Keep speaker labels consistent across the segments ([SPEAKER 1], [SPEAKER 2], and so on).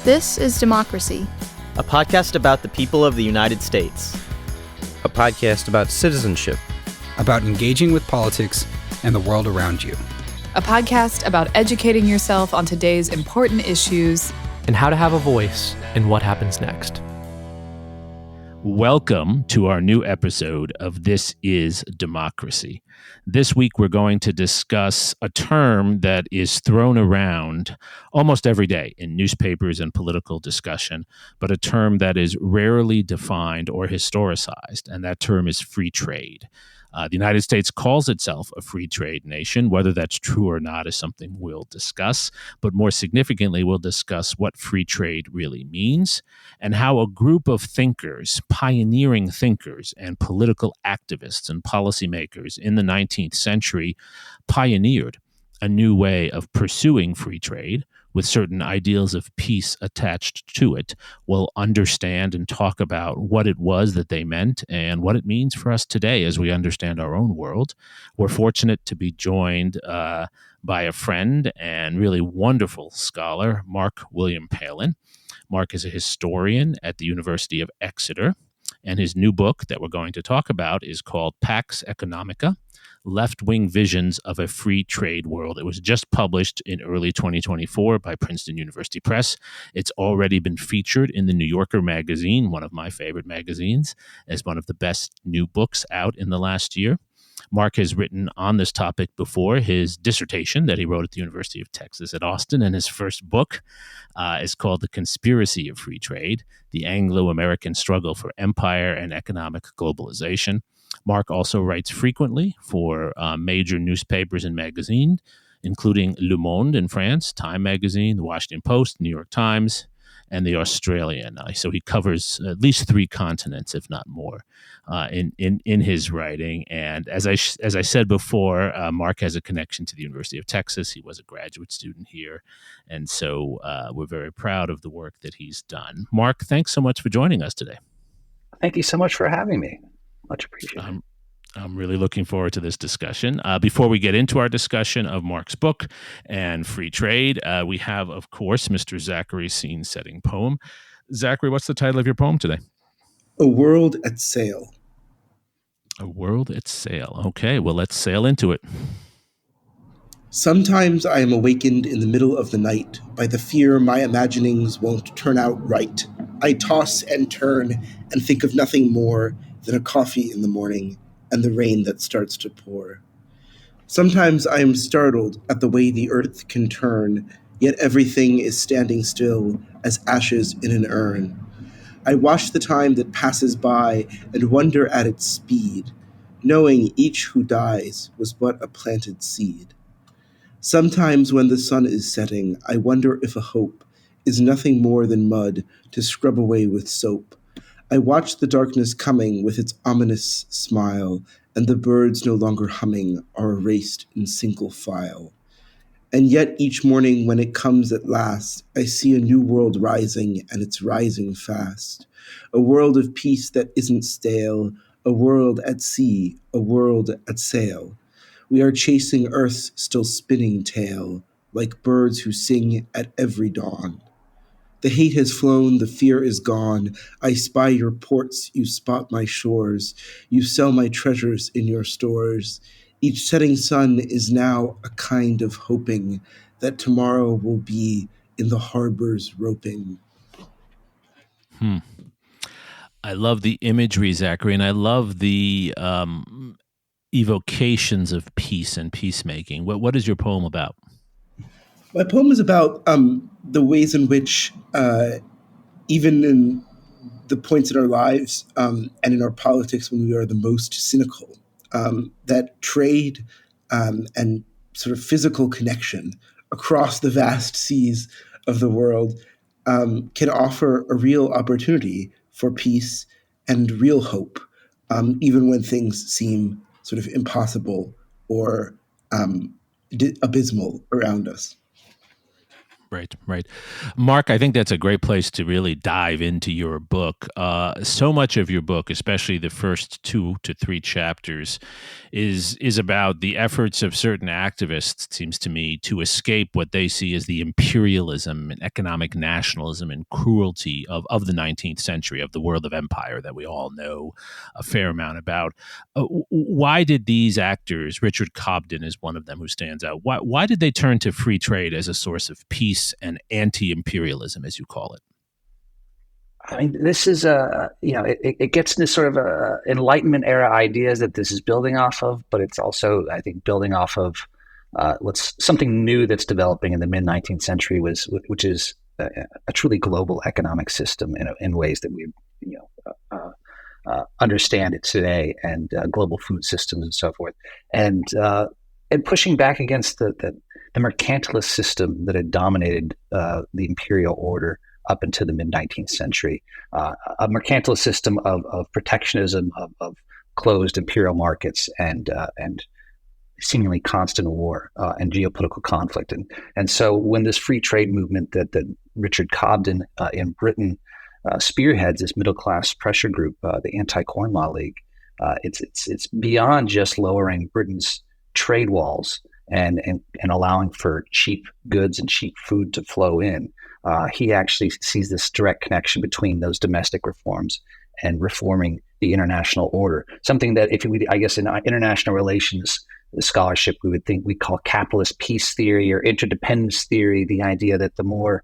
[SPEAKER 1] This is Democracy,
[SPEAKER 2] a podcast about the people of the United States.
[SPEAKER 3] A podcast about citizenship,
[SPEAKER 4] about engaging with politics and the world around you.
[SPEAKER 5] A podcast about educating yourself on today's important issues
[SPEAKER 6] and how to have a voice in what happens next.
[SPEAKER 7] Welcome to our new episode of This is Democracy. This week we're going to discuss a term that is thrown around almost every day in newspapers and political discussion, but a term that is rarely defined or historicized, and that term is free trade. The United States calls itself a free trade nation. Whether that's true or not is something we'll discuss. But more significantly, we'll discuss what free trade really means and how a group of thinkers, pioneering thinkers and political activists and policymakers in the 19th century pioneered a new way of pursuing free trade with certain ideals of peace attached to it. We'll understand and talk about what it was that they meant and what it means for us today as we understand our own world. We're fortunate to be joined by a friend and really wonderful scholar, Marc-William Palen. Marc is a historian at the University of Exeter, and his new book that we're going to talk about is called Pax Economica, Left-Wing Visions of a Free Trade World. It was just published in early 2024 by Princeton University Press. It's already been featured in the New Yorker magazine, one of my favorite magazines, as one of the best new books out in the last year. Marc has written on this topic before. His dissertation that he wrote at the University of Texas at Austin, and his first book is called The Conspiracy of Free Trade, The Anglo-American Struggle for Empire and Economic Globalisation. Marc also writes frequently for major newspapers and magazines, including Le Monde in France, Time Magazine, The Washington Post, New York Times, and The Australian. So he covers at least 3 continents, if not more, in his writing. And as I said before, Marc has a connection to the University of Texas. He was a graduate student here. And so we're very proud of the work that he's done. Marc, thanks so much for joining us today.
[SPEAKER 8] Thank you so much for having me. Much appreciated.
[SPEAKER 7] I'm really looking forward to this discussion. Before we get into our discussion of Marc's book and free trade, we have, of course, Mr. Zachary's scene-setting poem. Zachary, what's the title of your poem today?
[SPEAKER 9] A World at Sail.
[SPEAKER 7] A World at Sail. Okay, well, let's sail into it.
[SPEAKER 9] Sometimes I am awakened in the middle of the night by the fear my imaginings won't turn out right. I toss and turn and think of nothing more than a coffee in the morning and the rain that starts to pour. Sometimes I am startled at the way the earth can turn, yet everything is standing still as ashes in an urn. I watch the time that passes by and wonder at its speed, knowing each who dies was but a planted seed. Sometimes when the sun is setting, I wonder if a hope is nothing more than mud to scrub away with soap. I watch the darkness coming with its ominous smile, and the birds no longer humming are erased in single file. And yet each morning when it comes at last, I see a new world rising, and it's rising fast. A world of peace that isn't stale, a world at sea, a world at sail. We are chasing Earth's still spinning tail, like birds who sing at every dawn. The hate has flown, the fear is gone. I spy your ports, you spot my shores. You sell my treasures in your stores. Each setting sun is now a kind of hoping that tomorrow will be in the harbors roping.
[SPEAKER 7] I love the imagery, Zachary, and I love the evocations of peace and peacemaking. What is your poem about?
[SPEAKER 9] My poem is about the ways in which, even in the points in our lives and in our politics when we are the most cynical, that trade and sort of physical connection across the vast seas of the world can offer a real opportunity for peace and real hope, even when things seem sort of impossible or abysmal around us.
[SPEAKER 7] Right. Mark, I think that's a great place to really dive into your book. So much of your book, especially the first 2 to 3 chapters, is about the efforts of certain activists, it seems to me, to escape what they see as the imperialism and economic nationalism and cruelty of the 19th century, of the world of empire that we all know a fair amount about. Why did these actors, Richard Cobden is one of them who stands out, why did they turn to free trade as a source of peace and anti-imperialism, as you call it?
[SPEAKER 8] I mean, this is it gets into sort of Enlightenment era ideas that this is building off of, but it's also, I think, building off of what's something new that's developing in the mid 19th century, which is a truly global economic system in ways that we understand it today, and global food systems and so forth, and pushing back against the mercantilist system that had dominated the imperial order up into the mid-19th century, a mercantilist system of protectionism, of closed imperial markets, and seemingly constant war and geopolitical conflict. And so when this free trade movement that Richard Cobden in Britain spearheads, this middle-class pressure group, the Anti-Corn Law League, it's beyond just lowering Britain's trade walls and allowing for cheap goods and cheap food to flow in. He actually sees this direct connection between those domestic reforms and reforming the international order. Something that, I guess, in international relations scholarship, we call capitalist peace theory or interdependence theory. The idea that the more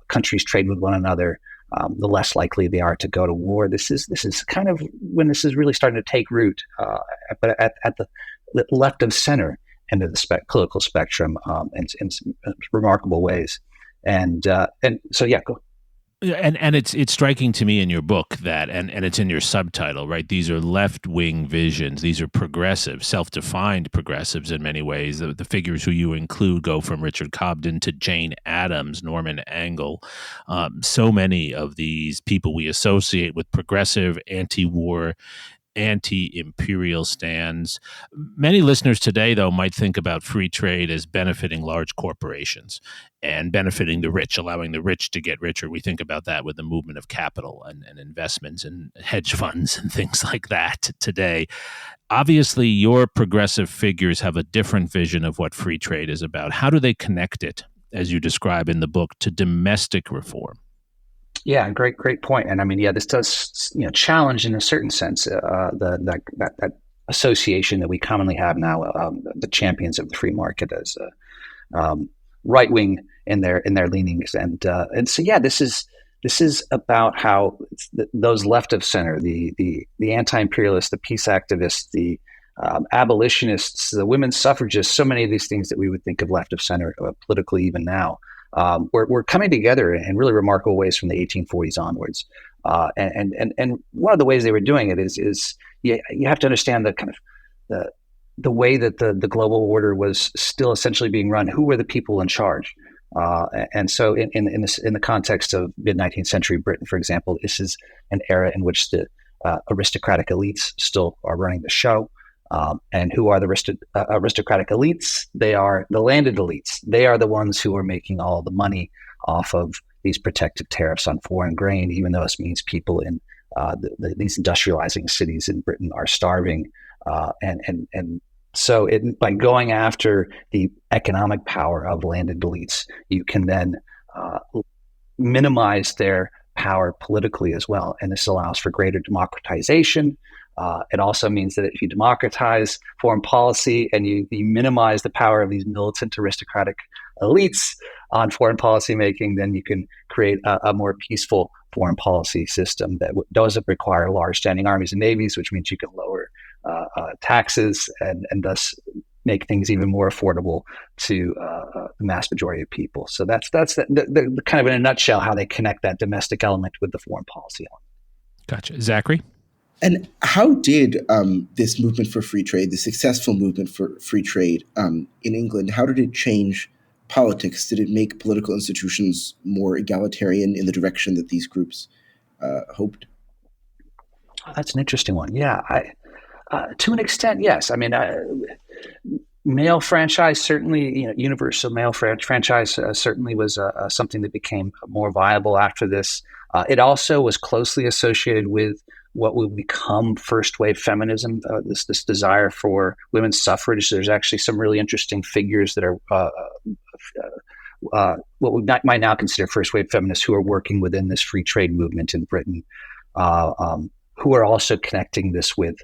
[SPEAKER 8] countries trade with one another, the less likely they are to go to war. This is kind of when this is really starting to take root, but at the left of center end of the political spectrum, in some remarkable ways. And so, yeah, go.
[SPEAKER 7] And it's striking to me in your book that, and it's in your subtitle, right? These are left-wing visions. These are progressive, self-defined progressives in many ways. The figures who you include go from Richard Cobden to Jane Addams, Norman Angell. So many of these people we associate with progressive, anti-war, anti-imperial stands. Many listeners today, though, might think about free trade as benefiting large corporations and benefiting the rich, allowing the rich to get richer. We think about that with the movement of capital and investments and hedge funds and things like that today. Obviously, your progressive figures have a different vision of what free trade is about. How do they connect it, as you describe in the book, to domestic reform?
[SPEAKER 8] Yeah, great point. And I mean, yeah, this does challenge in a certain sense that association that we commonly have now, the champions of the free market as right wing in their leanings, and so yeah, this is about how those left of center, the anti-imperialists, the peace activists, the abolitionists, the women's suffragists, so many of these things that we would think of left of center politically even now. We're coming together in really remarkable ways from the 1840s onwards, and one of the ways they were doing it is you have to understand the kind of the way that the global order was still essentially being run. Who were the people in charge? And so in the context of mid 19th century Britain, for example, this is an era in which the aristocratic elites still are running the show. And who are the aristocratic elites? They are the landed elites. They are the ones who are making all the money off of these protective tariffs on foreign grain, even though this means people in these industrializing cities in Britain are starving. And so by going after the economic power of landed elites, you can then minimize their power politically as well. And this allows for greater democratization. It also means that if you democratize foreign policy and you minimize the power of these militant aristocratic elites on foreign policy making, then you can create a more peaceful foreign policy system that doesn't require large standing armies and navies, which means you can lower taxes and thus make things even more affordable to the mass majority of people. So that's the kind of in a nutshell how they connect that domestic element with the foreign policy element.
[SPEAKER 7] Gotcha. Zachary?
[SPEAKER 9] And how did this movement for free trade, the successful movement for free trade in England, how did it change politics? Did it make political institutions more egalitarian in the direction that these groups hoped?
[SPEAKER 8] That's an interesting one. Yeah, to an extent, yes. I mean, Male franchise certainly, universal male franchise certainly was something that became more viable after this. It also was closely associated with what would become first wave feminism, this desire for women's suffrage. There's actually some really interesting figures that are what we might now consider first wave feminists who are working within this free trade movement in Britain, who are also connecting this with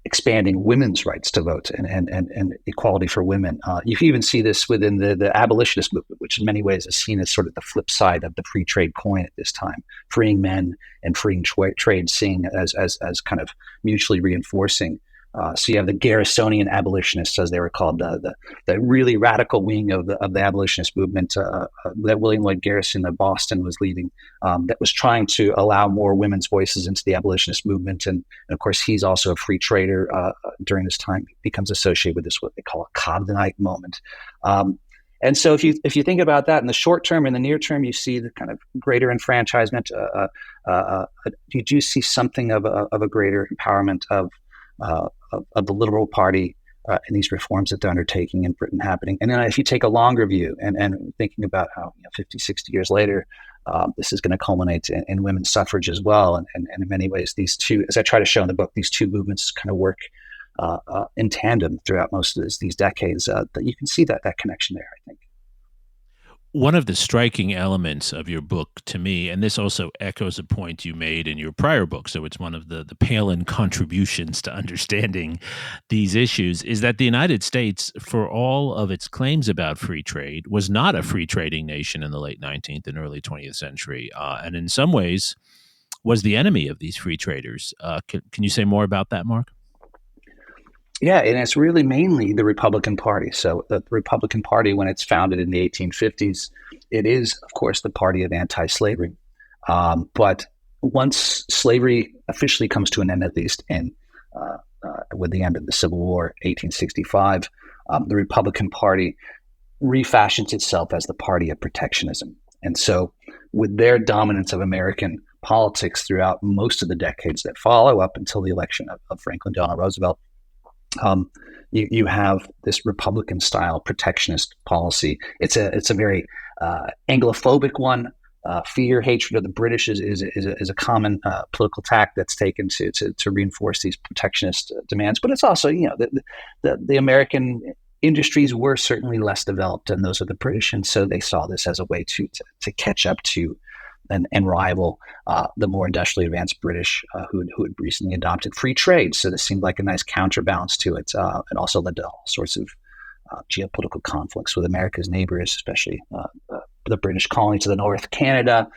[SPEAKER 8] expanding women's rights to vote and equality for women. You can even see this within the abolitionist movement, which in many ways is seen as sort of the flip side of the free trade coin at this time, freeing men and freeing trade seen as kind of mutually reinforcing. So you have the Garrisonian abolitionists, as they were called, the really radical wing of the abolitionist movement that William Lloyd Garrison of Boston was leading, that was trying to allow more women's voices into the abolitionist movement. And of course, he's also a free trader during this time. He becomes associated with this, what they call a Cobdenite moment. And so if you think about that in the short term and the near term, you see the kind of greater enfranchisement. You do see something of a greater empowerment of the Liberal Party and these reforms that they're undertaking in Britain happening. And then if you take a longer view and thinking about how 50, 60 years later, this is going to culminate in women's suffrage as well. And in many ways, these two, as I try to show in the book, these two movements kind of work in tandem throughout most of these decades. That you can see that connection there, I think.
[SPEAKER 7] One of the striking elements of your book to me, and this also echoes a point you made in your prior book, so it's one of the Palen contributions to understanding these issues, is that the United States, for all of its claims about free trade, was not a free trading nation in the late 19th and early 20th century, and in some ways was the enemy of these free traders. Can you say more about that, Mark?
[SPEAKER 8] Yeah, and it's really mainly the Republican Party. So the Republican Party, when it's founded in the 1850s, it is, of course, the party of anti-slavery. But once slavery officially comes to an end, at least with the end of the Civil War, 1865, the Republican Party refashions itself as the party of protectionism. And so with their dominance of American politics throughout most of the decades that follow up until the election of Franklin Delano Roosevelt, you have this Republican-style protectionist policy. It's a very Anglophobic one. Fear, hatred of the British is a common political tack that's taken to reinforce these protectionist demands. But it's also, the American industries were certainly less developed than those of the British, and so they saw this as a way to catch up to and rival the more industrially advanced British who had recently adopted free trade. So this seemed like a nice counterbalance to it. It also led to all sorts of geopolitical conflicts with America's neighbors, especially the British colony to the north, Canada.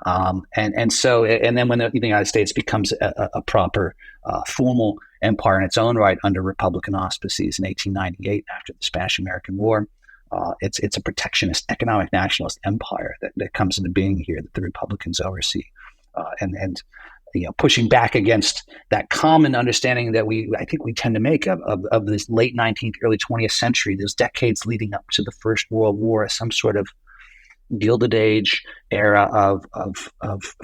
[SPEAKER 8] And then when the United States becomes a proper formal empire in its own right under Republican auspices in 1898 after the Spanish-American War, it's a protectionist, economic nationalist empire that comes into being here that the Republicans oversee, and pushing back against that common understanding that I think we tend to make of this late 19th, early 20th century, those decades leading up to the First World War, as some sort of Gilded Age era of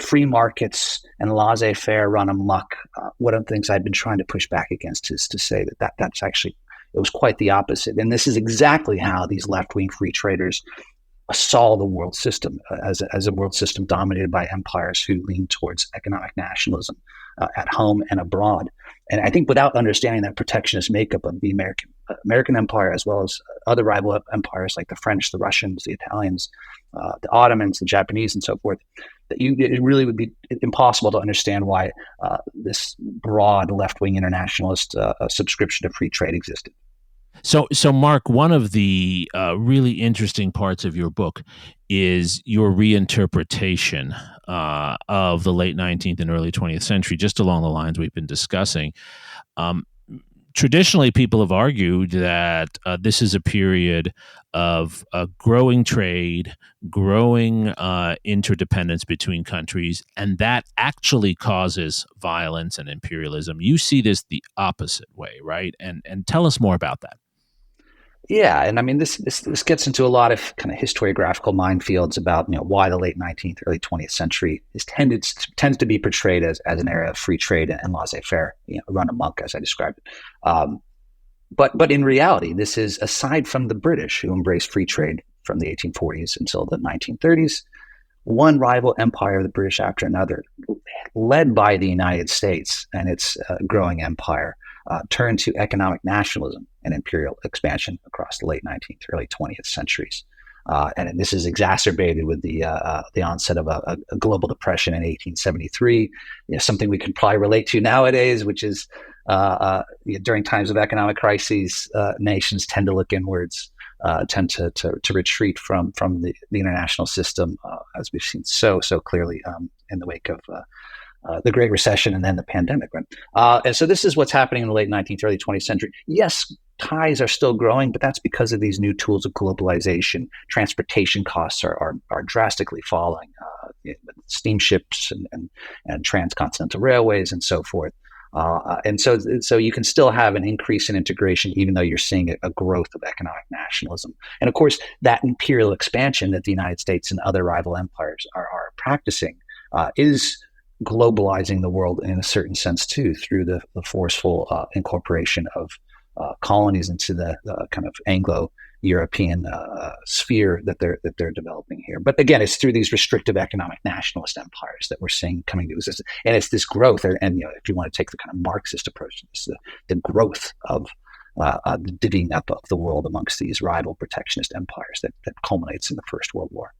[SPEAKER 8] free markets and laissez-faire run amok. One of the things I've been trying to push back against is to say that's actually, it was quite the opposite. And this is exactly how these left-wing free traders saw the world system as a world system dominated by empires who lean towards economic nationalism at home and abroad. And I think without understanding that protectionist makeup of the American empire, as well as other rival empires like the French, the Russians, the Italians, the Ottomans, the Japanese, and so forth, it really would be impossible to understand why this broad left-wing internationalist subscription to free trade existed.
[SPEAKER 7] So Mark, one of the really interesting parts of your book is your reinterpretation of the late 19th and early 20th century, just along the lines we've been discussing. Traditionally, people have argued that this is a period of growing trade, growing interdependence between countries, and that actually causes violence and imperialism. You see this the opposite way, right? And tell us more about that.
[SPEAKER 8] Yeah, and I mean this gets into a lot of kind of historiographical minefields about why the late 19th, early 20th century tends to be portrayed as an era of free trade and laissez-faire, run amok, as I described it. But in reality, this is aside from the British, who embraced free trade from the 1840s until the 1930s, one rival empire, the British after another, led by the United States and its growing empire, turned to economic nationalism and imperial expansion across the late 19th, early 20th centuries. And this is exacerbated with the onset of a global depression in 1873, something we can probably relate to nowadays, which is during times of economic crises, nations tend to look inwards, tend to retreat from the international system, as we've seen so clearly in the wake of the Great Recession and then the pandemic. Right? And so this is what's happening in the late 19th, early 20th century. Yes, ties are still growing, but that's because of these new tools of globalization. Transportation costs are drastically falling, steamships and transcontinental railways and so forth. And so you can still have an increase in integration, even though you're seeing a growth of economic nationalism. And of course, that imperial expansion that the United States and other rival empires are practicing is globalizing the world in a certain sense too, through the forceful incorporation of colonies into the kind of Anglo-European sphere that they're developing here. But again, it's through these restrictive economic nationalist empires that we're seeing coming to existence, and it's this growth. And if you want to take the kind of Marxist approach to this, the growth of the divvying up of the world amongst these rival protectionist empires that culminates in the First World War.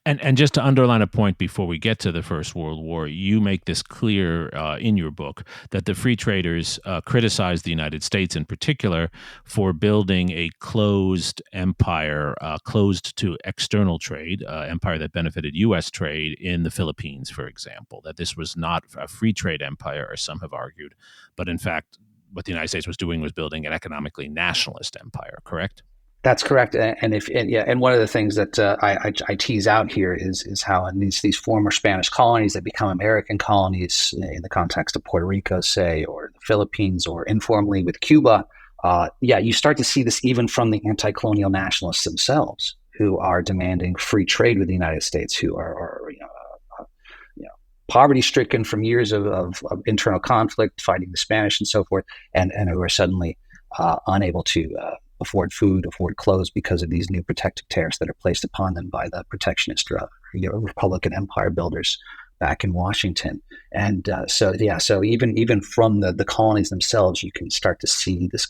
[SPEAKER 7] And just to underline a point before we get to the First World War, you make this clear in your book that the free traders criticized the United States in particular for building a closed empire, closed to external trade, empire that benefited U.S. trade in the Philippines, for example, that this was not a free trade empire, as some have argued, but in fact, what the United States was doing was building an economically nationalist empire, correct?
[SPEAKER 8] That's correct, and one of the things that I tease out here is how in these former Spanish colonies that become American colonies in the context of Puerto Rico, say, or the Philippines, or informally with Cuba, you start to see this even from the anti-colonial nationalists themselves, who are demanding free trade with the United States, who are poverty-stricken from years of internal conflict, fighting the Spanish and so forth, and who are suddenly unable to afford food, afford clothes because of these new protective tariffs that are placed upon them by the protectionist Republican empire builders back in Washington. And so even from the colonies themselves, you can start to see this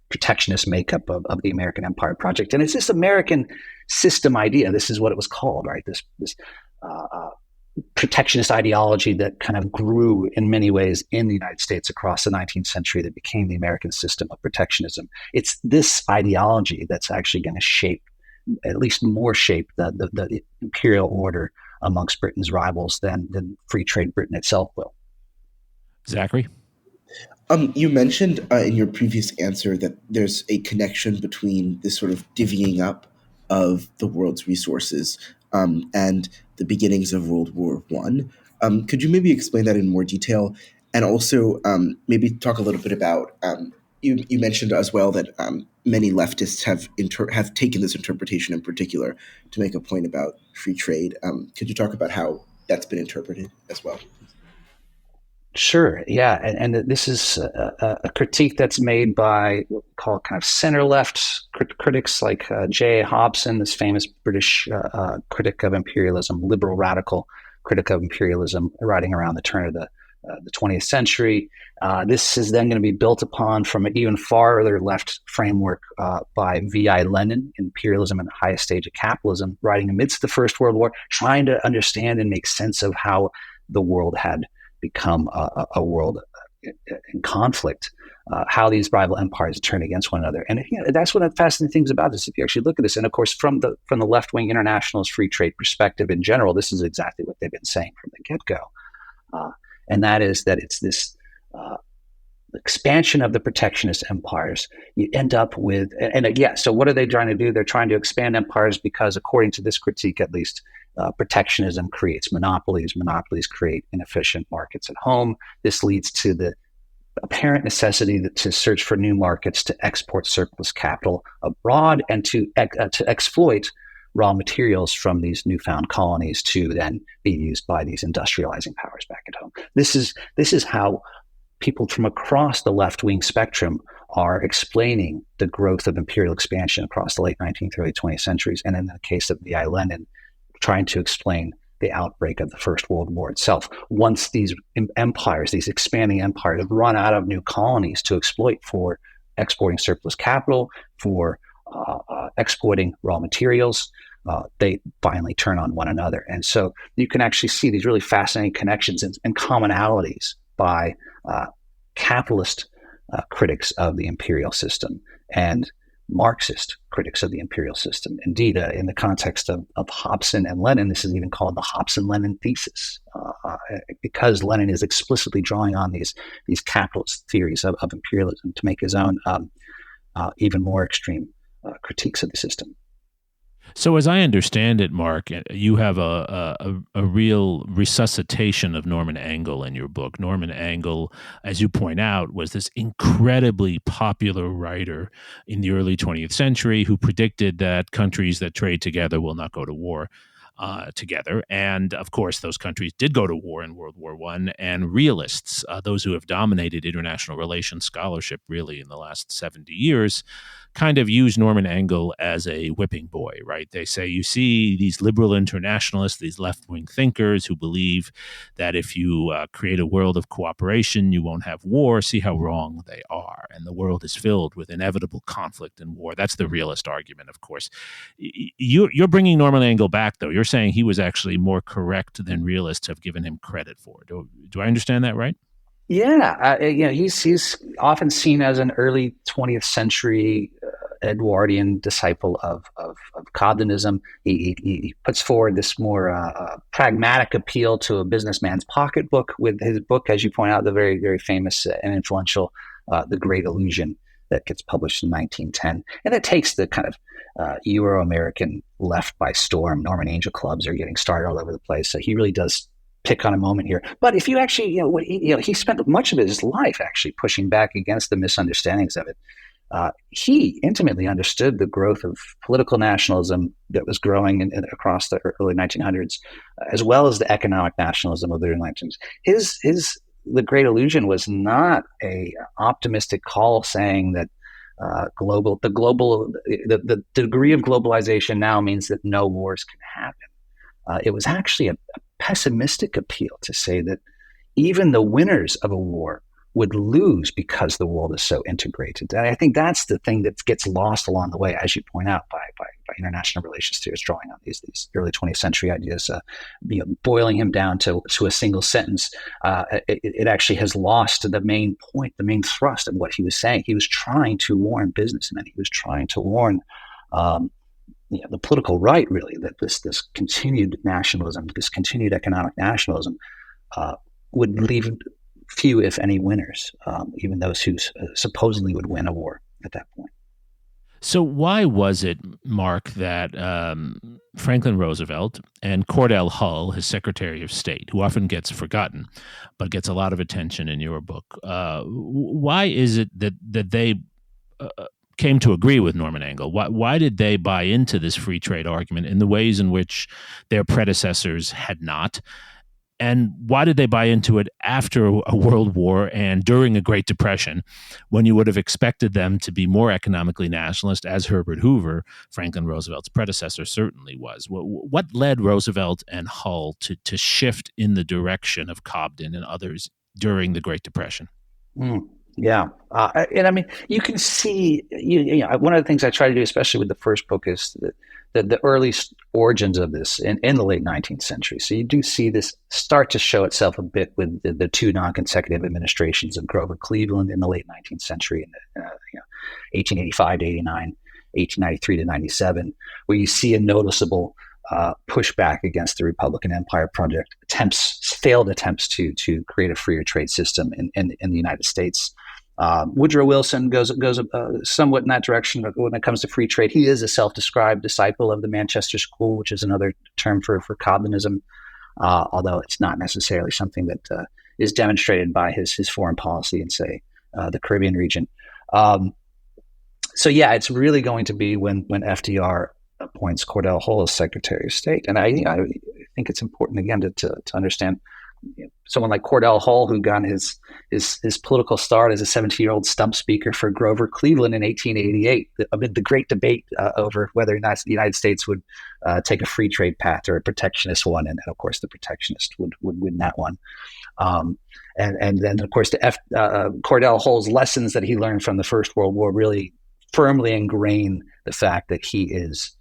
[SPEAKER 8] protectionist makeup of the American Empire Project. And it's this American system idea. This is what it was called, right? This protectionist ideology that kind of grew in many ways in the United States across the 19th century that became the American system of protectionism. It's this ideology that's actually going to shape, at least more shape, the imperial order amongst Britain's rivals than free trade Britain itself will.
[SPEAKER 7] Zachary?
[SPEAKER 9] You mentioned in your previous answer that there's a connection between this sort of divvying up of the world's resources and the beginnings of World War I. Could you maybe explain that in more detail? And also maybe talk a little bit about, you mentioned as well that many leftists have taken this interpretation in particular to make a point about free trade. Could you talk about how that's been interpreted as well?
[SPEAKER 8] Sure, yeah, and this is a critique that's made by what we call kind of center-left critics like J.A. Hobson, this famous British critic of imperialism, liberal radical critic of imperialism, writing around the turn of the 20th century. This is then going to be built upon from an even farther left framework by V.I. Lenin, Imperialism and the Highest Stage of Capitalism, writing amidst the First World War, trying to understand and make sense of how the world had become a world in conflict, how these rival empires turn against one another. And that's one of the fascinating things about this, if you actually look at this. And of course, from the left-wing internationalist free trade perspective in general, this is exactly what they've been saying from the get-go. And that is that it's this expansion of the protectionist empires. You end up with, so what are they trying to do? They're trying to expand empires because, according to this critique at least, protectionism creates monopolies. Monopolies create inefficient markets at home. This leads to the apparent necessity to search for new markets, to export surplus capital abroad, and to exploit raw materials from these newfound colonies to then be used by these industrializing powers back at home. This is how people from across the left-wing spectrum are explaining the growth of imperial expansion across the late 19th, early 20th centuries. And in the case of V.I. Lenin, trying to explain the outbreak of the First World War itself. Once these empires, these expanding empires, have run out of new colonies to exploit for exporting surplus capital, for exporting raw materials, they finally turn on one another. And so you can actually see these really fascinating connections and commonalities by capitalist critics of the imperial system and Marxist critics of the imperial system. Indeed, in the context of Hobson and Lenin, this is even called the Hobson-Lenin thesis, because Lenin is explicitly drawing on these capitalist theories of imperialism to make his own even more extreme critiques of the system.
[SPEAKER 7] So as I understand it, Mark, you have a real resuscitation of Norman Angell in your book. Norman Angell, as you point out, was this incredibly popular writer in the early 20th century who predicted that countries that trade together will not go to war together. And of course, those countries did go to war in World War I. And realists, those who have dominated international relations scholarship really in the last 70 years, kind of use Norman Angell as a whipping boy, right? They say, you see these liberal internationalists, these left-wing thinkers who believe that if you create a world of cooperation, you won't have war. See how wrong they are. And the world is filled with inevitable conflict and war. That's the realist argument, of course. You're bringing Norman Angell back, though. You're saying he was actually more correct than realists have given him credit for. Do I understand that right?
[SPEAKER 8] Yeah, he's often seen as an early 20th century Edwardian disciple of Cobdenism. He puts forward this more pragmatic appeal to a businessman's pocketbook with his book, as you point out, the very, very famous and influential The Great Illusion that gets published in 1910. And it takes the kind of Euro-American left by storm. Norman Angell clubs are getting started all over the place. So he really does pick on a moment here. But if you actually, he spent much of his life actually pushing back against the misunderstandings of it. He intimately understood the growth of political nationalism that was growing across the early 1900s, as well as the economic nationalism of the early 1900s. The Great Illusion was not a optimistic call saying that the degree of globalization now means that no wars can happen. It was actually a pessimistic appeal to say that even the winners of a war would lose because the world is so integrated. And I think that's the thing that gets lost along the way, as you point out, by international relations theorists drawing on these early 20th century ideas, boiling him down to a single sentence. It actually has lost the main point, the main thrust of what he was saying. He was trying to warn businessmen. He was trying to warn the political right, really, that this continued nationalism, this continued economic nationalism would leave few, if any, winners, even those who supposedly would win a war at that point.
[SPEAKER 7] So why was it, Mark, that Franklin Roosevelt and Cordell Hull, his Secretary of State, who often gets forgotten but gets a lot of attention in your book, why is it that they came to agree with Norman Angell? Why did they buy into this free trade argument in the ways in which their predecessors had not? And why did they buy into it after a world war and during a Great Depression, when you would have expected them to be more economically nationalist, as Herbert Hoover, Franklin Roosevelt's predecessor, certainly was? What led Roosevelt and Hull to shift in the direction of Cobden and others during the Great Depression?
[SPEAKER 8] Yeah. And I mean, you can see, one of the things I try to do, especially with the first book, is the early origins of this in the late 19th century. So you do see this start to show itself a bit with the two non-consecutive administrations of Grover Cleveland in the late 19th century, in 1885 to 89, 1893 to 97, where you see a noticeable pushback against the Republican Empire project, failed attempts to create a freer trade system in the United States. Woodrow Wilson goes somewhat in that direction when it comes to free trade. He is a self-described disciple of the Manchester School, which is another term for Cobdenism, although it's not necessarily something that is demonstrated by his foreign policy in, say, the Caribbean region. So yeah, it's really going to be when FDR appoints Cordell Hull as Secretary of State. And I think it's important, again, to understand someone like Cordell Hull, who got his political start as a 17-year-old stump speaker for Grover Cleveland in 1888, amid the great debate over whether or not the United States would take a free trade path or a protectionist one, and of course the protectionist would win that one. And then of course Cordell Hull's lessons that he learned from the First World War really firmly ingrain the fact that he is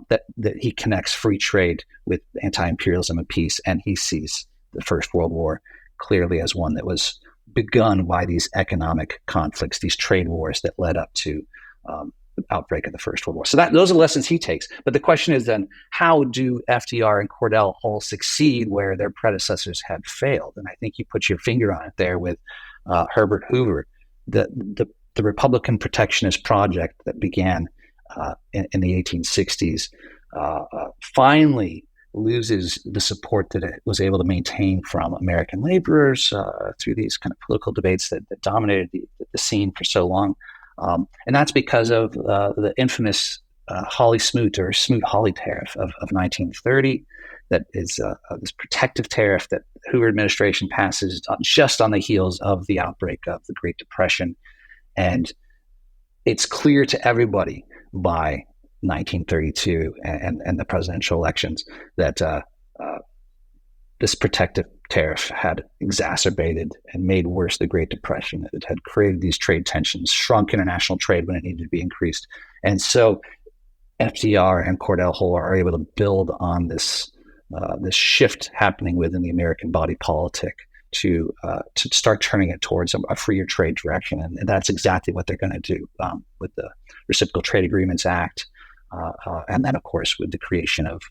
[SPEAKER 8] that he connects free trade with anti-imperialism and peace, and he sees the First World War clearly as one that was begun by these economic conflicts, these trade wars that led up to the outbreak of the First World War. So those are lessons he takes. But the question is then, how do FDR and Cordell Hull succeed where their predecessors had failed? And I think you put your finger on it there with Herbert Hoover, the Republican protectionist project that began in the 1860s finally loses the support that it was able to maintain from American laborers through these kind of political debates that dominated the scene for so long. And that's because of the infamous Hawley-Smoot or Smoot-Hawley tariff of 1930. That is this protective tariff that Hoover administration passes just on the heels of the outbreak of the Great Depression. And it's clear to everybody by 1932 and the presidential elections that this protective tariff had exacerbated and made worse the Great Depression. It had created these trade tensions, shrunk international trade when it needed to be increased. And so FDR and Cordell Hull are able to build on this shift happening within the American body politic to start turning it towards a freer trade direction. And that's exactly what they're going to do with the Reciprocal Trade Agreements Act. And then, of course, with the creation of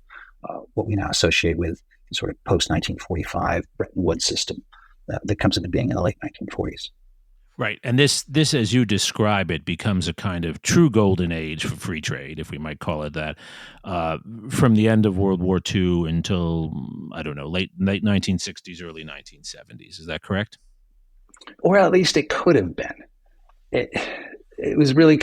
[SPEAKER 8] what we now associate with sort of post-1945 Bretton Woods system that comes into being in the late 1940s.
[SPEAKER 7] Right. And this, as you describe it, becomes a kind of true golden age for free trade, if we might call it that, from the end of World War II until, I don't know, late 1960s, early 1970s. Is that correct?
[SPEAKER 8] Or at least it could have been. It was really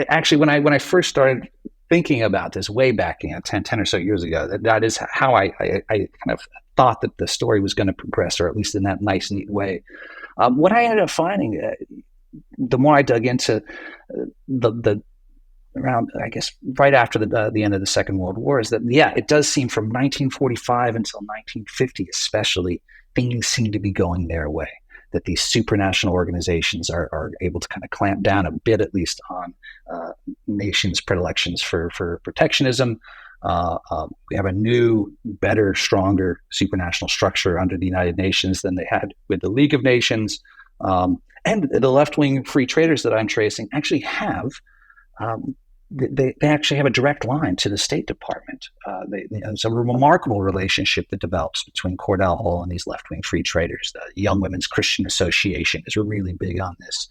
[SPEAKER 8] actually when I first started thinking about this way back 10 or so years ago, that is how I kind of thought that the story was going to progress, or at least in that nice, neat way. What I ended up finding, the more I dug into the around, I guess, right after the end of the Second World War, is that, it does seem from 1945 until 1950 especially, things seem to be going their way, that these supranational organizations are able to kind of clamp down a bit, at least, on nations' predilections for protectionism. We have a new, better, stronger supranational structure under the United Nations than they had with the League of Nations. And the left-wing free traders that I'm tracing actually have, they actually have a direct line to the State Department. There's a remarkable relationship that develops between Cordell Hull and these left-wing free traders. The Young Women's Christian Association is really big on this,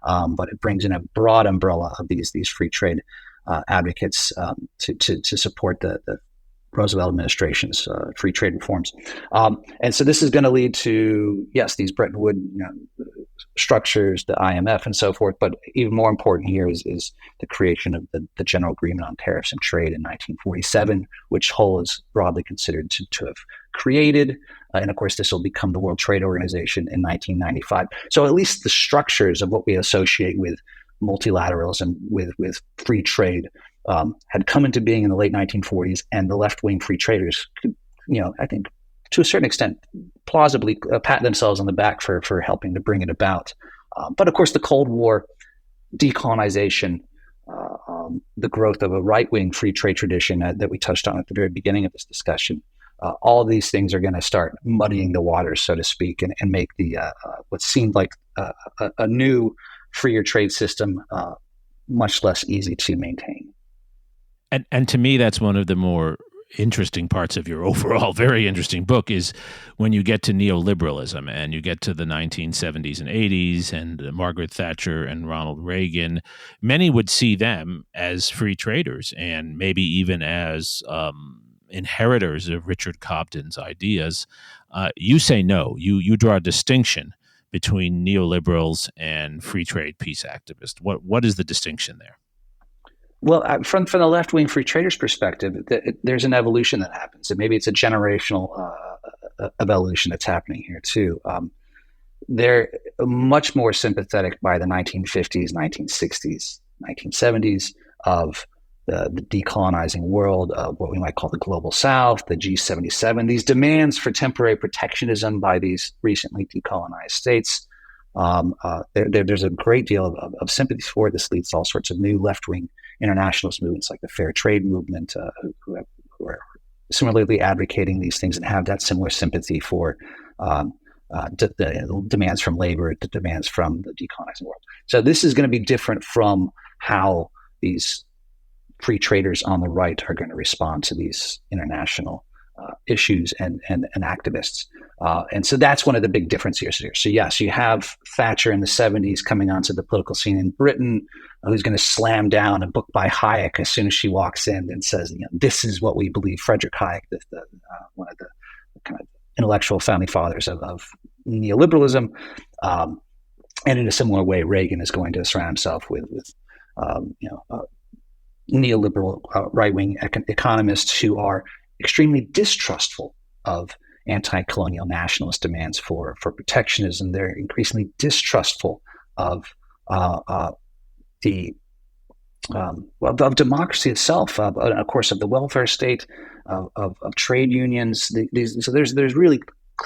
[SPEAKER 8] but it brings in a broad umbrella of these free trade advocates to support the Roosevelt administration's free trade reforms. And so this is going to lead to, yes, these Bretton Woods structures, the IMF and so forth, but even more important here is the creation of the General Agreement on Tariffs and Trade in 1947, which Hull is broadly considered to have created. And of course, this will become the World Trade Organization in 1995. So at least the structures of what we associate with multilateralism, with free trade, had come into being in the late 1940s, and the left-wing free traders could, I think, to a certain extent, plausibly pat themselves on the back for helping to bring it about. But of course, the Cold War, decolonization, the growth of a right-wing free trade tradition that we touched on at the very beginning of this discussion, all of these things are going to start muddying the waters, so to speak, and make the what seemed like a new freer trade system much less easy to maintain.
[SPEAKER 7] And to me, that's one of the more interesting parts of your overall very interesting book, is when you get to neoliberalism and you get to the 1970s and 80s and Margaret Thatcher and Ronald Reagan. Many would see them as free traders and maybe even as inheritors of Richard Cobden's ideas. You say no. You draw a distinction between neoliberals and free trade peace activists. What is the distinction there?
[SPEAKER 8] Well, from the left-wing free traders' perspective, there's an evolution that happens, and maybe it's a generational evolution that's happening here too. They're much more sympathetic by the 1950s, 1960s, 1970s of the decolonizing world of what we might call the global South, the G77, these demands for temporary protectionism by these recently decolonized states. There's a great deal of sympathy for it. This leads to all sorts of new left-wing internationalist movements like the Fair Trade Movement, who are similarly advocating these things and have that similar sympathy for the demands from labor, the demands from the decolonizing world. So this is going to be different from how these free traders on the right are going to respond to these international issues and activists. And so that's one of the big differences here. So yes, you have Thatcher in the 70s coming onto the political scene in Britain, who's going to slam down a book by Hayek as soon as she walks in and says, this is what we believe. Frederick Hayek, one of the kind of intellectual founding fathers of neoliberalism. And in a similar way, Reagan is going to surround himself with neoliberal right-wing economists who are extremely distrustful of anti-colonial nationalist demands for protectionism. They're increasingly distrustful of democracy itself, of course, of the welfare state, of trade unions. So there's really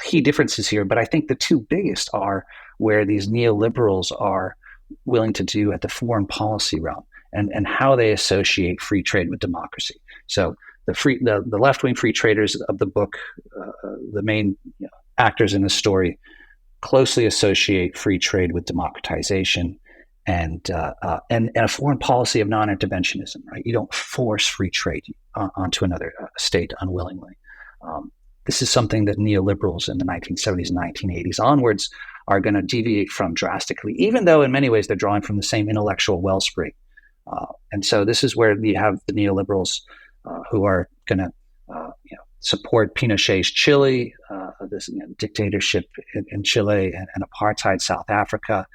[SPEAKER 8] key differences here, but I think the two biggest are where these neoliberals are willing to do at the foreign policy realm and how they associate free trade with democracy. So the left-wing free traders of the book, the main actors in the story, closely associate free trade with democratization and a foreign policy of non-interventionism. Right? You don't force free trade onto another state unwillingly. This is something that neoliberals in the 1970s and 1980s onwards are going to deviate from drastically, even though in many ways they're drawing from the same intellectual wellspring. And so this is where you have the neoliberals who are going to support Pinochet's Chile, this dictatorship in Chile and apartheid South Africa,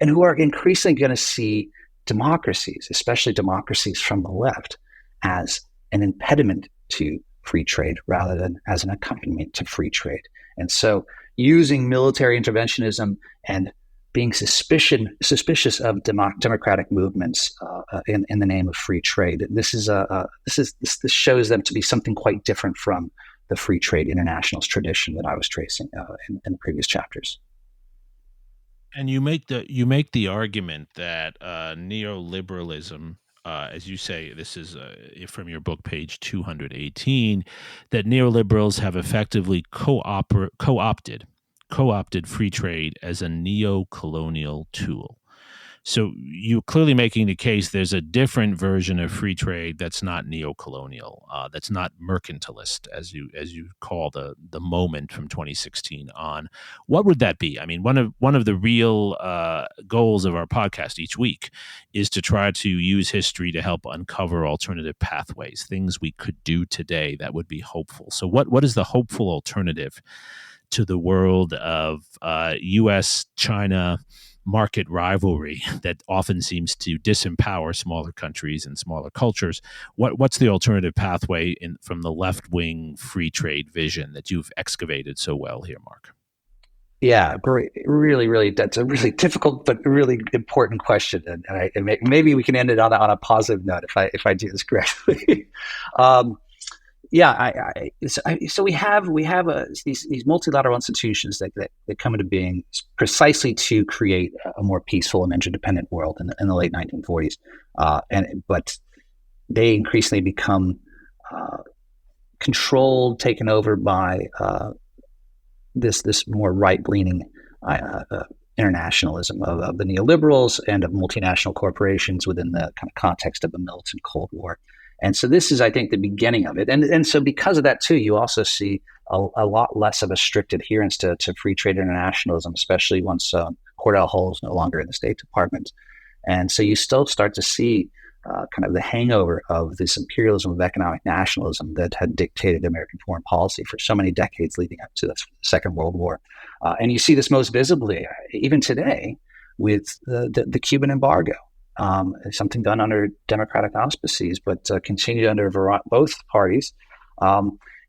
[SPEAKER 8] and who are increasingly going to see democracies, especially democracies from the left, as an impediment to free trade rather than as an accompaniment to free trade. And so using military interventionism and being suspicious of democratic movements in the name of free trade. This shows them to be something quite different from the free trade internationalist tradition that I was tracing in the previous chapters.
[SPEAKER 7] And you make the argument that neoliberalism, as you say, this is from your book, page 218, that neoliberals have effectively co-opted free trade as a neo-colonial tool. So you're clearly making the case there's a different version of free trade that's not neo-colonial, that's not mercantilist, as you call the moment from 2016 on. What would that be? I mean, one of the real goals of our podcast each week is to try to use history to help uncover alternative pathways, things we could do today that would be hopeful. So what is the hopeful alternative to the world of U.S.-China market rivalry that often seems to disempower smaller countries and smaller cultures? What's the alternative pathway from the left-wing free trade vision that you've excavated so well here, Marc?
[SPEAKER 8] Yeah, great. Really, that's a really difficult but really important question, and maybe we can end it on a positive note if I do this correctly. So we have these multilateral institutions that come into being precisely to create a more peaceful and interdependent world in the late 1940s, but they increasingly become controlled, taken over by this more right-leaning internationalism of the neoliberals and of multinational corporations within the kind of context of a militant Cold War. And so this is, I think, the beginning of it. And so because of that, too, you also see a lot less of a strict adherence to free trade internationalism, especially once Cordell Hull is no longer in the State Department. And so you still start to see kind of the hangover of this imperialism of economic nationalism that had dictated American foreign policy for so many decades leading up to the Second World War. And you see this most visibly, even today, with the Cuban embargo. Something done under democratic auspices, but continued under both parties.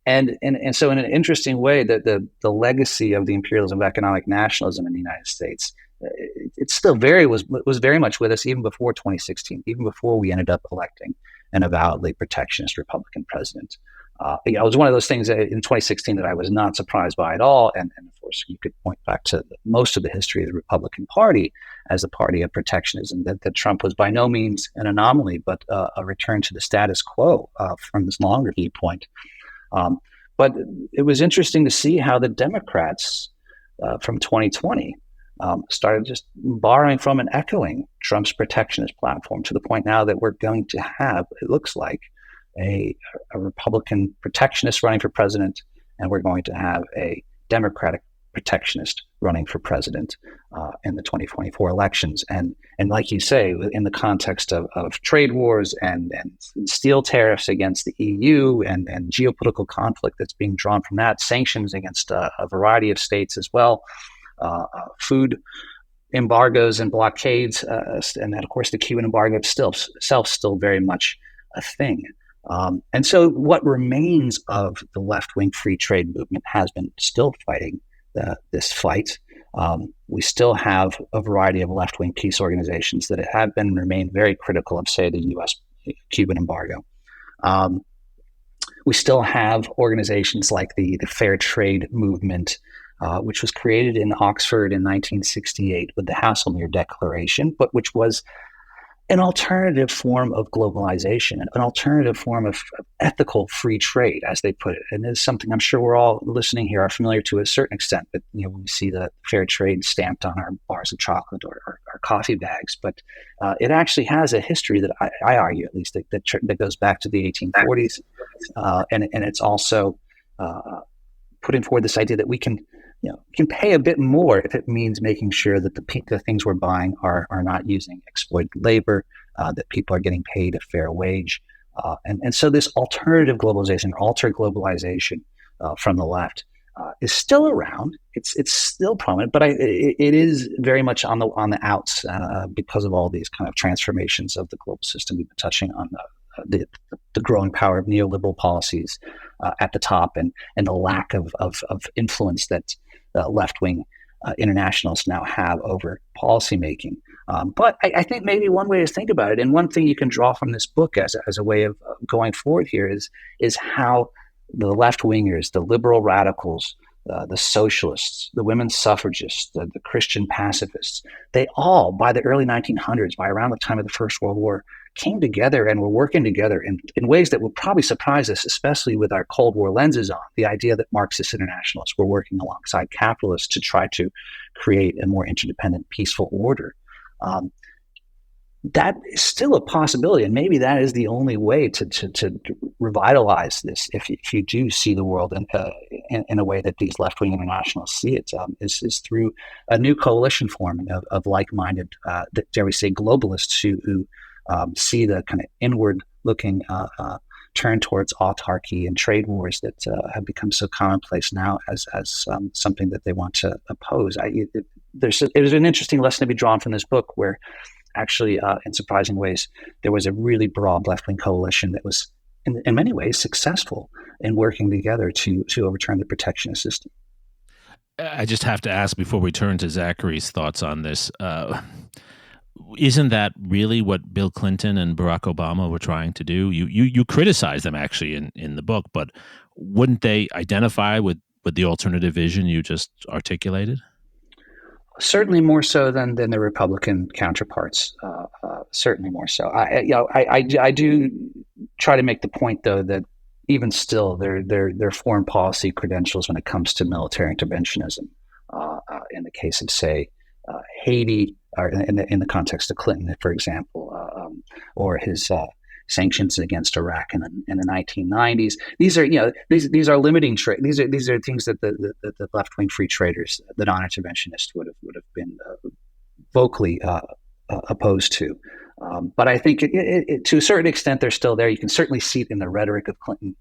[SPEAKER 8] And so in an interesting way, the legacy of the imperialism of economic nationalism in the United States, it still was very much with us even before 2016, even before we ended up electing an avowedly protectionist Republican president. It was one of those things in 2016 that I was not surprised by at all. And of course, you could point back to most of the history of the Republican Party as a party of protectionism, that Trump was by no means an anomaly, but a return to the status quo from this longer viewpoint. But it was interesting to see how the Democrats from 2020 started just borrowing from and echoing Trump's protectionist platform, to the point now that we're going to have, it looks like, a Republican protectionist running for president, and we're going to have a Democratic protectionist running for president in the 2024 elections. And like you say, in the context of trade wars and steel tariffs against the EU and geopolitical conflict that's being drawn from that, sanctions against a variety of states as well, food embargoes and blockades, and then, of course, the Cuban embargo itself still very much a thing. And so what remains of the left-wing free trade movement has been still fighting this fight. We still have a variety of left-wing peace organizations that have been and remain very critical of, say, the U.S.-Cuban embargo. We still have organizations like the Fair Trade Movement, which was created in Oxford in 1968 with the Haslemere Declaration, but which was an alternative form of globalization, an alternative form of ethical free trade, as they put it. And it's something I'm sure we're all listening here are familiar to a certain extent. But when we see the fair trade stamped on our bars of chocolate or our coffee bags, but it actually has a history that I argue, at least, that goes back to the 1840s, and it's also putting forward this idea that we can pay a bit more if it means making sure that the things we're buying are not using exploited labor, that people are getting paid a fair wage. And so this alternative globalization, alter globalization from the left is still around. It's still prominent, but it is very much on the outs because of all these kind of transformations of the global system. We've been touching on the growing power of neoliberal policies at the top, and the lack of influence that left-wing internationalists now have over policymaking. But I think maybe one way to think about it, and one thing you can draw from this book as a way of going forward here, is how the left-wingers, the liberal radicals, the socialists, the women's suffragists, the Christian pacifists, they all, by the early 1900s, by around the time of the First World War, came together and were working together in ways that will probably surprise us, especially with our Cold War lenses on. The idea that Marxist internationalists were working alongside capitalists to try to create a more interdependent, peaceful order. That is still a possibility, and maybe that is the only way to revitalize this. If you do see the world in a way that these left-wing internationals see it, is through a new coalition forming of like-minded, dare we say, globalists who see the kind of inward-looking turn towards autarky and trade wars that have become so commonplace now as something that they want to oppose. There's an interesting lesson to be drawn from this book, where actually, in surprising ways, there was a really broad left-wing coalition that was, in many ways, successful in working together to overturn the protectionist system.
[SPEAKER 7] I just have to ask before we turn to Zachary's thoughts on this. Isn't that really what Bill Clinton and Barack Obama were trying to do? You criticize them actually in the book, but wouldn't they identify with the alternative vision you just articulated?
[SPEAKER 8] Certainly more so than the Republican counterparts. Certainly more so. I do try to make the point, though, that even still, their foreign policy credentials when it comes to military interventionism, in the case of, say, Haiti, or in the context of Clinton, for example, or his sanctions against Iraq in the 1990s. These are limiting trade. These are things that the left-wing free traders, the non-interventionists, would have been vocally opposed to. But I think to a certain extent they're still there. You can certainly see it in the rhetoric of Clinton,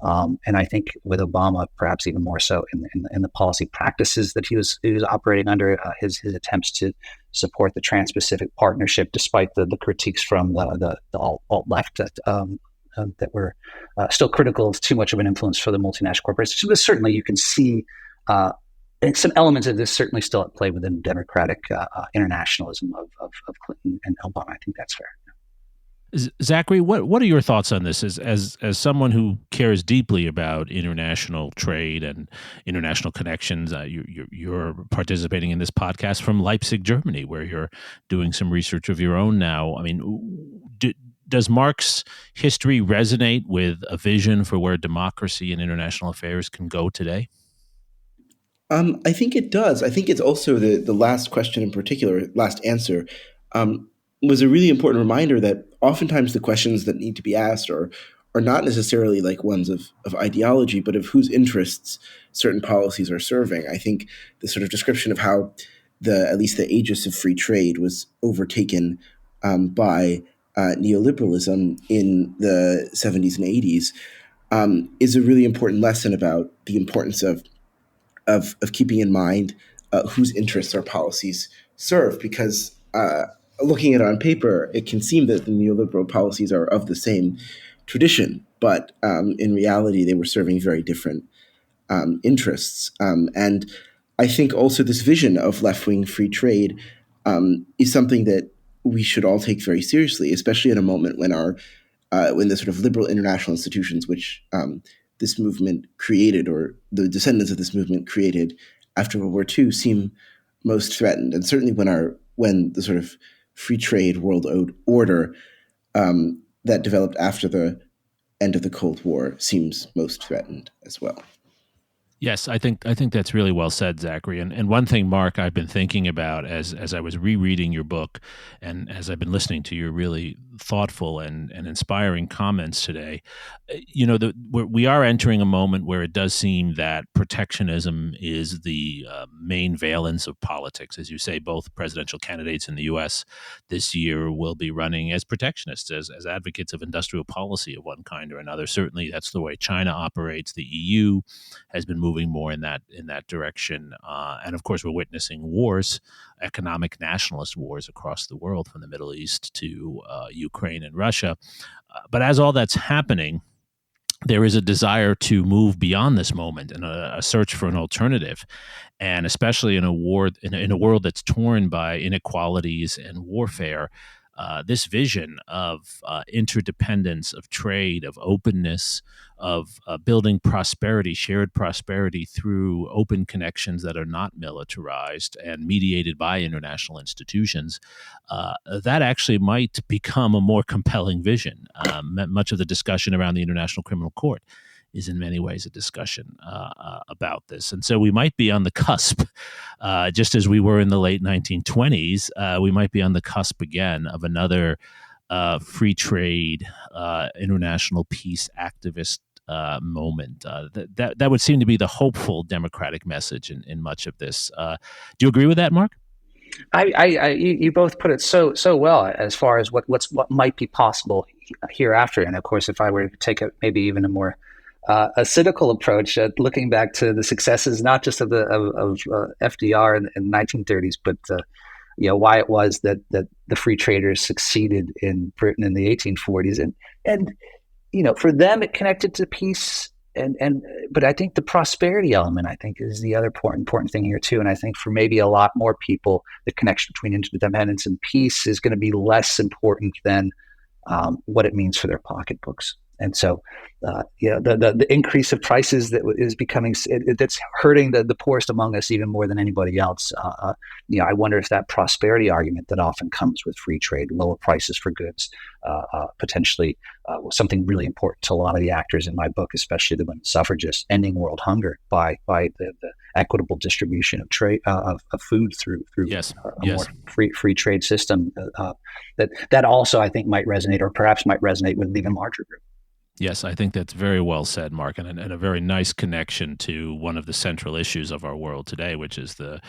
[SPEAKER 8] and I think with Obama, perhaps even more so in the policy practices that he was operating under. His attempts to support the Trans-Pacific Partnership, despite the critiques from the alt-left that were still critical of too much of an influence for the multinational corporations. So certainly you can see some elements of this certainly still at play within democratic internationalism of Clinton and Obama. I think that's fair.
[SPEAKER 7] Zachary, what are your thoughts on this as someone who cares deeply about international trade and international connections? You're participating in this podcast from Leipzig, Germany, where you're doing some research of your own now. I mean, does Marc's history resonate with a vision for where democracy and international affairs can go today?
[SPEAKER 9] I think it does. I think it's also the last question in particular, last answer, was a really important reminder that oftentimes the questions that need to be asked are not necessarily like ones of ideology, but of whose interests certain policies are serving. I think the sort of description of how at least the aegis of free trade was overtaken by neoliberalism in the 70s and 80s is a really important lesson about the importance of keeping in mind whose interests our policies serve, because looking at it on paper, it can seem that the neoliberal policies are of the same tradition, but in reality, they were serving very different interests. And I think also this vision of left-wing free trade is something that we should all take very seriously, especially in a moment when when the sort of liberal international institutions, which this movement created, or the descendants of this movement created after World War II, seem most threatened, and certainly when the sort of free trade world order that developed after the end of the Cold War seems most threatened as well.
[SPEAKER 7] Yes, I think that's really well said, Zachary. And one thing, Marc, I've been thinking about as I was rereading your book and as I've been listening to your really thoughtful and inspiring comments today, we are entering a moment where it does seem that protectionism is the main valence of politics. As you say, both presidential candidates in the U.S. this year will be running as protectionists, as advocates of industrial policy of one kind or another. Certainly, that's the way China operates. The EU has been moving more in that direction. And of course, we're witnessing wars, economic nationalist wars across the world, from the Middle East to Ukraine and Russia. But as all that's happening, there is a desire to move beyond this moment and a search for an alternative. And especially in a world that's torn by inequalities and warfare, this vision of interdependence, of trade, of openness, of building prosperity, shared prosperity through open connections that are not militarized and mediated by international institutions, that actually might become a more compelling vision. Much of the discussion around the International Criminal Court is in many ways a discussion about this. And so we might be on the cusp, just as we were in the late 1920s, we might be on the cusp again of another free trade, international peace activist moment. That would seem to be the hopeful democratic message in much of this. Do you agree with that, Marc?
[SPEAKER 8] You both put it so well as far as what might be possible hereafter. And of course, if I were to take maybe even a more a cynical approach at looking back to the successes, not just of FDR in the 1930s, but why it was that the free traders succeeded in Britain in the 1840s, and for them it connected to peace, but I think the prosperity element is the other important thing here too. And I think for maybe a lot more people, the connection between interdependence and peace is going to be less important than what it means for their pocketbooks. And so, the increase of prices that is becoming that's hurting the poorest among us even more than anybody else. I wonder if that prosperity argument that often comes with free trade, lower prices for goods, potentially something really important to a lot of the actors in my book, especially the women suffragists, ending world hunger by the equitable distribution of trade of food through more free trade system. That also I think might resonate, or perhaps might resonate with an even larger group.
[SPEAKER 7] Yes, I think that's very well said, Mark, and a very nice connection to one of the central issues of our world today, which is the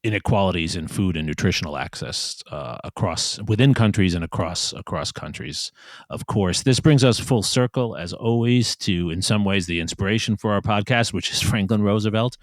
[SPEAKER 7] inequalities in food and nutritional access within countries and across countries. Of course, this brings us full circle, as always, to, in some ways, the inspiration for our podcast, which is Franklin Roosevelt.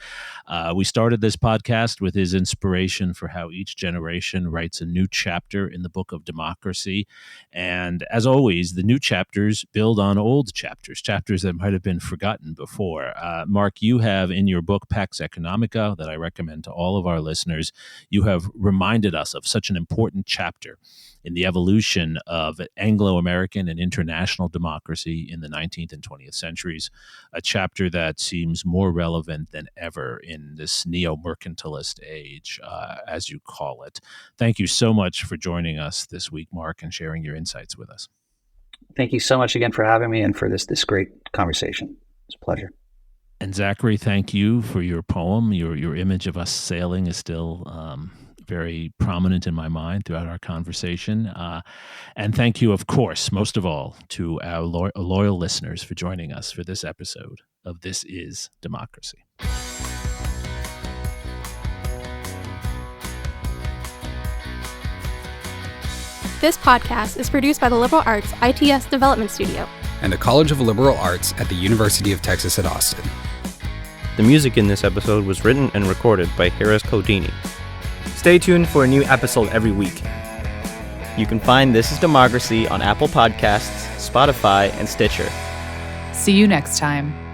[SPEAKER 7] We started this podcast with his inspiration for how each generation writes a new chapter in the book of democracy. And as always, the new chapters build on old chapters that might have been forgotten before. Mark, you have in your book, Pax Economica, that I recommend to all of our listeners, you have reminded us of such an important chapter in the evolution of Anglo-American and international democracy in the 19th and 20th centuries, a chapter that seems more relevant than ever in this neo-mercantilist age, as you call it. Thank you so much for joining us this week, Mark, and sharing your insights with us.
[SPEAKER 8] Thank you so much again for having me and for this great conversation. It's a pleasure.
[SPEAKER 7] And Zachary, thank you for your poem. Your image of us sailing is still very prominent in my mind throughout our conversation. And thank you, of course, most of all, to our loyal listeners for joining us for this episode of This Is Democracy.
[SPEAKER 1] This podcast is produced by the Liberal Arts ITS Development Studio
[SPEAKER 4] and the College of Liberal Arts at the University of Texas at Austin.
[SPEAKER 3] The music in this episode was written and recorded by Harris Codini.
[SPEAKER 2] Stay tuned for a new episode every week. You can find This Is Democracy on Apple Podcasts, Spotify, and Stitcher.
[SPEAKER 5] See you next time.